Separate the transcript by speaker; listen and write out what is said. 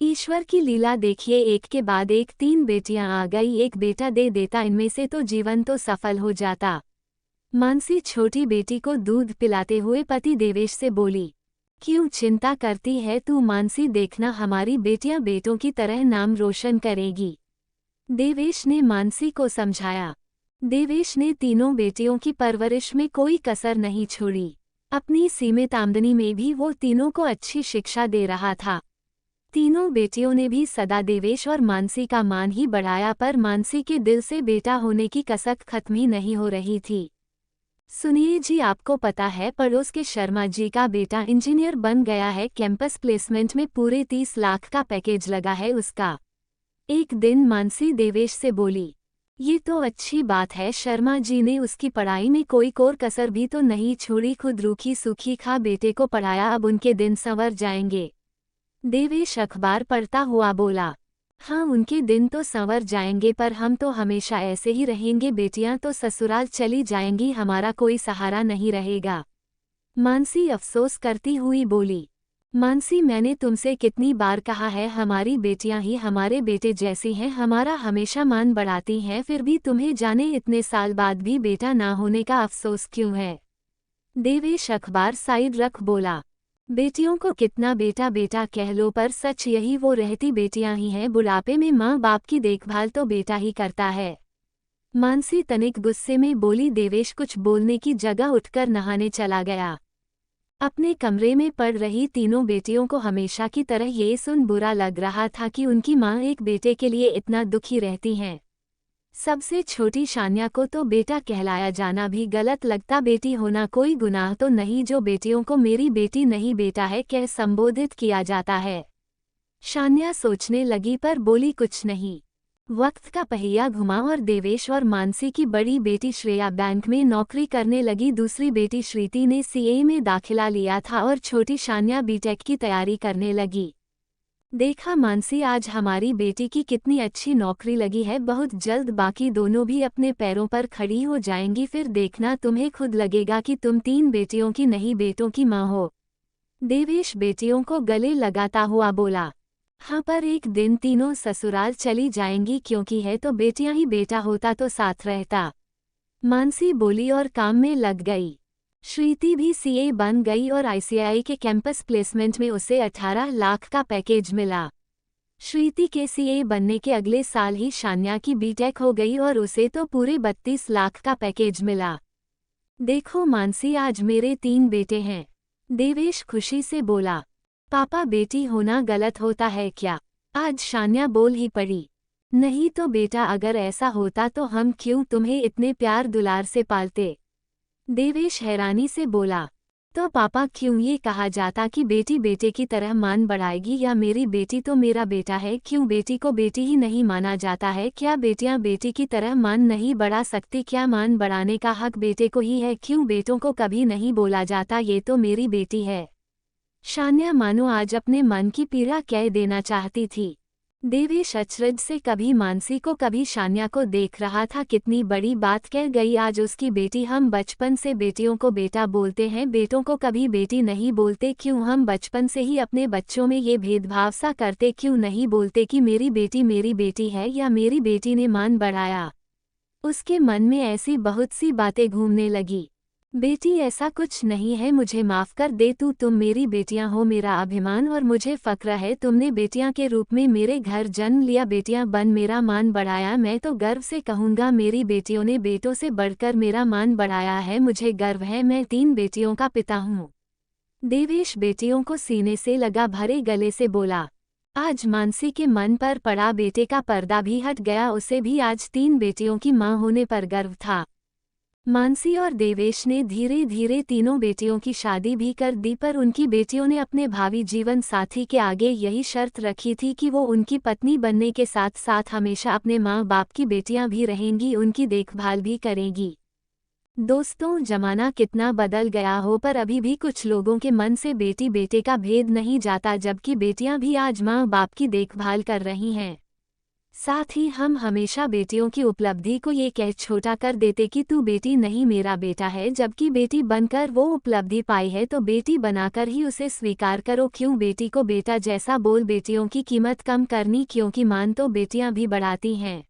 Speaker 1: ईश्वर की लीला देखिए, एक के बाद एक 3 बेटियां आ गई, एक बेटा दे देता इनमें से तो जीवन तो सफल हो जाता। मानसी छोटी बेटी को दूध पिलाते हुए पति देवेश से बोली, क्यों चिंता करती है तू मानसी, देखना हमारी बेटियां बेटों की तरह नाम रोशन करेगी। देवेश ने मानसी को समझाया। देवेश ने तीनों बेटियों की परवरिश में कोई कसर नहीं छोड़ी। अपनी सीमित आमदनी में भी वो तीनों को अच्छी शिक्षा दे रहा था। तीनों बेटियों ने भी सदा देवेश और मानसी का मान ही बढ़ाया, पर मानसी के दिल से बेटा होने की कसक खत्म ही नहीं हो रही थी। सुनिए जी, आपको पता है पड़ोस के शर्मा जी का बेटा इंजीनियर बन गया है, कैंपस प्लेसमेंट में पूरे 30 लाख का पैकेज लगा है उसका। एक दिन मानसी देवेश से बोली, ये तो अच्छी बात है, शर्मा जी ने उसकी पढ़ाई में कोई कोर कसर भी तो नहीं छोड़ी, खुद रूखी सूखी खा बेटे को पढ़ाया, अब उनके दिन संवर जाएंगे। देवेश अखबार पढ़ता हुआ बोला, हाँ उनके दिन तो संवर जाएंगे, पर हम तो हमेशा ऐसे ही रहेंगे, बेटियां तो ससुराल चली जाएंगी, हमारा कोई सहारा नहीं रहेगा। मानसी अफसोस करती हुई बोली, मानसी मैंने तुमसे कितनी बार कहा है, हमारी बेटियां ही हमारे बेटे जैसी हैं, हमारा हमेशा मान बढ़ाती हैं, फिर भी तुम्हें जाने इतने साल बाद भी बेटा ना होने का अफसोस क्यों है। देवेश अखबार साइड रख बोला, बेटियों को कितना बेटा बेटा कह लो, पर सच यही वो रहती बेटियां ही हैं, बुढ़ापे में माँ बाप की देखभाल तो बेटा ही करता है। मानसी तनिक गुस्से में बोली। देवेश कुछ बोलने की जगह उठकर नहाने चला गया। अपने कमरे में पढ़ रही तीनों बेटियों को हमेशा की तरह ये सुन बुरा लग रहा था कि उनकी माँ एक बेटे के लिए इतना दुखी रहती हैं। सबसे छोटी शान्या को तो बेटा कहलाया जाना भी गलत लगता, बेटी होना कोई गुनाह तो नहीं जो बेटियों को मेरी बेटी नहीं बेटा है कह संबोधित किया जाता है। शान्या सोचने लगी पर बोली कुछ नहीं। वक्त का पहिया घुमा और देवेश और मानसी की बड़ी बेटी श्रेया बैंक में नौकरी करने लगी, दूसरी बेटी श्रीति ने सीए में दाखिला लिया था और छोटी शान्या बीटेक की तैयारी करने लगी। देखा मानसी, आज हमारी बेटी की कितनी अच्छी नौकरी लगी है, बहुत जल्द बाकी दोनों भी अपने पैरों पर खड़ी हो जाएंगी, फिर देखना तुम्हें खुद लगेगा कि तुम 3 बेटियों की नहीं बेटों की माँ हो। देवेश बेटियों को गले लगाता हुआ बोला, हाँ पर एक दिन तीनों ससुराल चली जाएंगी, क्योंकि है तो बेटियां ही, बेटा होता तो साथ रहता। मानसी बोली और काम में लग गई। श्रीति भी सीए बन गई और आईसीआई के कैंपस प्लेसमेंट में उसे 18 लाख का पैकेज मिला। श्रीति के सीए बनने के अगले साल ही शान्या की बीटेक हो गई और उसे तो पूरे 32 लाख का पैकेज मिला। देखो मानसी, आज मेरे 3 बेटे हैं। देवेश खुशी से बोला, पापा बेटी होना गलत होता है क्या? आज शान्या बोल ही पड़ी, नहीं तो बेटा, अगर ऐसा होता तो हम क्यों तुम्हें इतने प्यार दुलार से पालते। देवेश हैरानी से बोला, तो पापा क्यों ये कहा जाता कि बेटी बेटे की तरह मान बढ़ाएगी, या मेरी बेटी तो मेरा बेटा है, क्यों बेटी को बेटी ही नहीं माना जाता है? क्या बेटियां बेटी की तरह मान नहीं बढ़ा सकती? क्या मान बढ़ाने का हक बेटे को ही है? क्यों बेटों को कभी नहीं बोला जाता ये तो मेरी बेटी है? शान्या मानो आज अपने मन की पीड़ा कह देना चाहती थी। देवेश अचरज से कभी मानसी को कभी शान्या को देख रहा था, कितनी बड़ी बात कह गई आज उसकी बेटी। हम बचपन से बेटियों को बेटा बोलते हैं, बेटों को कभी बेटी नहीं बोलते, क्यों हम बचपन से ही अपने बच्चों में ये भेदभाव सा करते? क्यों नहीं बोलते कि मेरी बेटी है या मेरी बेटी ने मान बढ़ाया? उसके मन में ऐसी बहुत सी बातें घूमने लगी। बेटी ऐसा कुछ नहीं है, मुझे माफ़ कर दे तू, तुम मेरी बेटियां हो, मेरा अभिमान और मुझे फ़क्र है, तुमने बेटियां के रूप में मेरे घर जन्म लिया, बेटियां बन मेरा मान बढ़ाया। मैं तो गर्व से कहूँगा मेरी बेटियों ने बेटों से बढ़कर मेरा मान बढ़ाया है, मुझे गर्व है, मैं 3 बेटियों का पिता हूँ। देवेश बेटियों को सीने से लगा भरे गले से बोला। आज मानसी के मन पर पड़ा बेटे का पर्दा भी हट गया, उसे भी आज 3 बेटियों की माँ होने पर गर्व था। मानसी और देवेश ने धीरे धीरे तीनों बेटियों की शादी भी कर दी, पर उनकी बेटियों ने अपने भावी जीवन साथी के आगे यही शर्त रखी थी कि वो उनकी पत्नी बनने के साथ साथ हमेशा अपने माँ बाप की बेटियां भी रहेंगी, उनकी देखभाल भी करेंगी। दोस्तों, जमाना कितना बदल गया हो, पर अभी भी कुछ लोगों के मन से बेटी बेटे का भेद नहीं जाता, जबकि बेटियां भी आज माँ बाप की देखभाल कर रही हैं। साथ ही हम हमेशा बेटियों की उपलब्धि को ये कह छोटा कर देते कि तू बेटी नहीं मेरा बेटा है, जबकि बेटी बनकर वो उपलब्धि पाई है तो बेटी बनाकर ही उसे स्वीकार करो। क्यों बेटी को बेटा जैसा बोल, बेटियों की कीमत कम करनी, क्योंकि मान तो बेटियां भी बढ़ाती हैं।